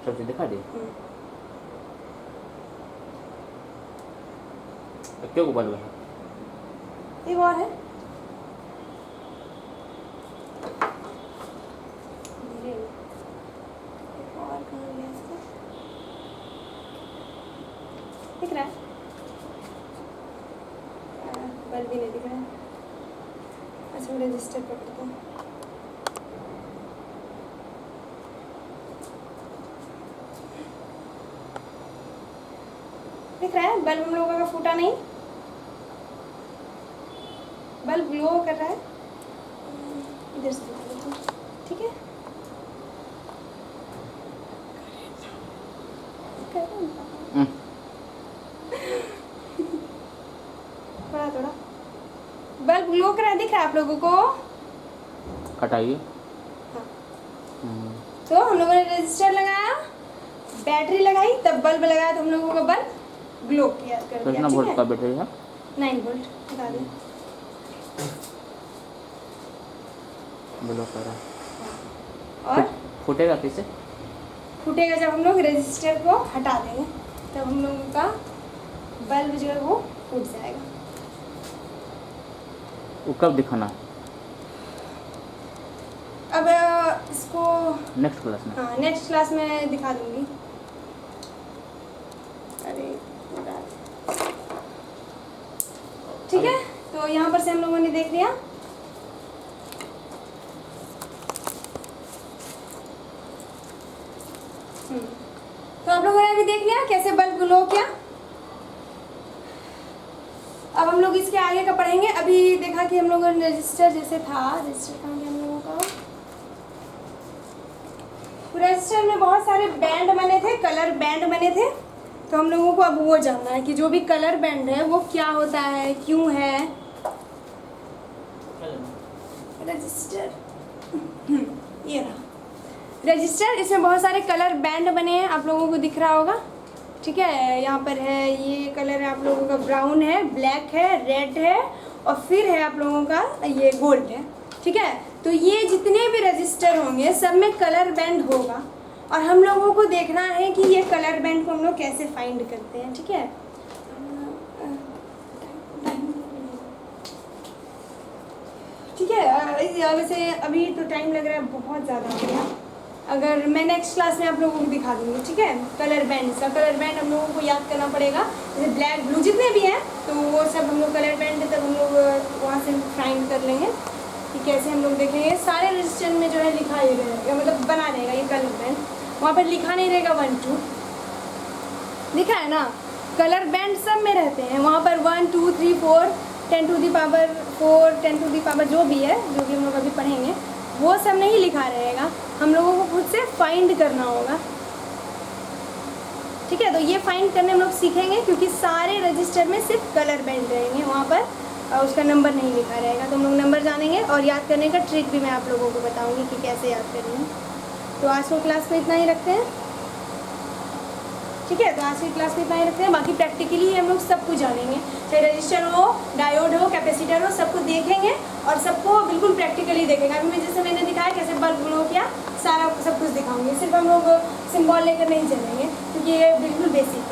सब चीज दिखा दी। क्यों बल्ब है? एक और है, एक और कहाँ गया इसका? दिख रहा है? बल्ब भी नहीं दिख रहा है। अच्छा मैं रजिस्टर पकड़ता हूँ। दिख रहा है? बल्ब हम लोगों का फूटा नहीं, बल्ब ग्लो कर रहा है। इधर से दिखा देती हूँ, ठीक है। थोड़ा थोड़ा बल्ब ग्लो कर रहा है, दिख रहा है आप लोगों को? हटाइए। हाँ। तो हम लोगों ने रजिस्टर लगाया, बैटरी लगाई, तब बल्ब लगाया, तो हम लोगों का बल्ब ग्लो किया कर दिया। कितना वोल्ट का बैटरी है? 9 वोल्ट बता दें। ग्लो कर रहा है। और फूटेगा कैसे? फूटेगा जब हम लोग रजिस्टर को हटा देंगे, तब हम लोगों का बल्ब जो है वो फूट जाएगा। वो कब दिखाना? अब इसको नेक्स्ट क्लास में। हाँ नेक्स्ट क्लास में दिखा दूंगी। अरे ठीक है, तो यहाँ पर से हम लोगों ने देख लिया। तो आप लोगों ने भी देख लिया कैसे बल्ब ग्लो किया। अब हम लोग इसके आगे का पढ़ेंगे। अभी देखा कि हम लोगों ने रजिस्टर जैसे था, रजिस्टर कहाँ गया हम लोगों का? रजिस्टर में बहुत सारे बैंड बने थे, कलर बैंड बने थे। तो हम लोगों को अब वो जानना है कि जो भी कलर बैंड है वो क्या होता है, क्यों है। रजिस्टर ये रहा रजिस्टर, इसमें बहुत सारे कलर बैंड बने हैं, आप लोगों को दिख रहा होगा। ठीक है, यहाँ पर है, ये कलर है आप लोगों का ब्राउन है, ब्लैक है, रेड है और फिर है आप लोगों का ये गोल्ड है। ठीक है, तो ये जितने भी रजिस्टर होंगे सब में कलर बैंड होगा। और हम लोगों को देखना है कि ये कलर बैंड को हम लोग कैसे फाइंड करते हैं, ठीक है। ठीक है, वैसे अभी तो टाइम लग रहा है बहुत ज़्यादा हो गया। अगर मैं नेक्स्ट क्लास में आप लोगों को दिखा दूँगी, ठीक है। कलर बैंड, इसका कलर बैंड हम लोगों को याद करना पड़ेगा, जैसे ब्लैक ब्लू जितने भी हैं तो वो सब हम लोग कलर बैंड तब हम लोग वहाँ से फाइंड कर लेंगे कि कैसे हम लोग देखेंगे। सारे रजिस्टर में जो है लिखा ही रहेगा, मतलब बना रहेगा ये कलर बैंड, वहाँ पर लिखा नहीं रहेगा 1 2, लिखा है ना, कलर बैंड सब में रहते हैं वहाँ पर 1 2 3 4 10 to the power 4 10 to the power जो भी है, जो भी हम लोग अभी पढ़ेंगे वो सब नहीं लिखा रहेगा, हम लोगों को खुद से फाइंड करना होगा, ठीक है। तो ये फाइंड करने हम लोग सीखेंगे, क्योंकि सारे रजिस्टर में सिर्फ कलर बैंड रहेंगे, वहाँ पर उसका नंबर नहीं लिखा रहेगा। तो हम लोग नंबर जानेंगे और याद करने का ट्रिक भी मैं आप लोगों को बताऊँगी कि कैसे याद करेंगे। तो आज को क्लास में इतना ही रखते हैं, ठीक है। तो आज की क्लास में इतना ही रखते हैं, बाकी प्रैक्टिकली हम लोग सब कुछ जानेंगे, चाहे रजिस्टर हो, डायोड हो, कैपेसिटर हो, सबको देखेंगे और सबको बिल्कुल प्रैक्टिकली देखेंगे। अभी मैं जैसे मैंने दिखाया कैसे बल्ब ग्लो किया, सारा सब कुछ दिखाऊंगी, सिर्फ हम लोग सिंबल लेकर नहीं चलेंगे, क्योंकि ये बिल्कुल बेसिक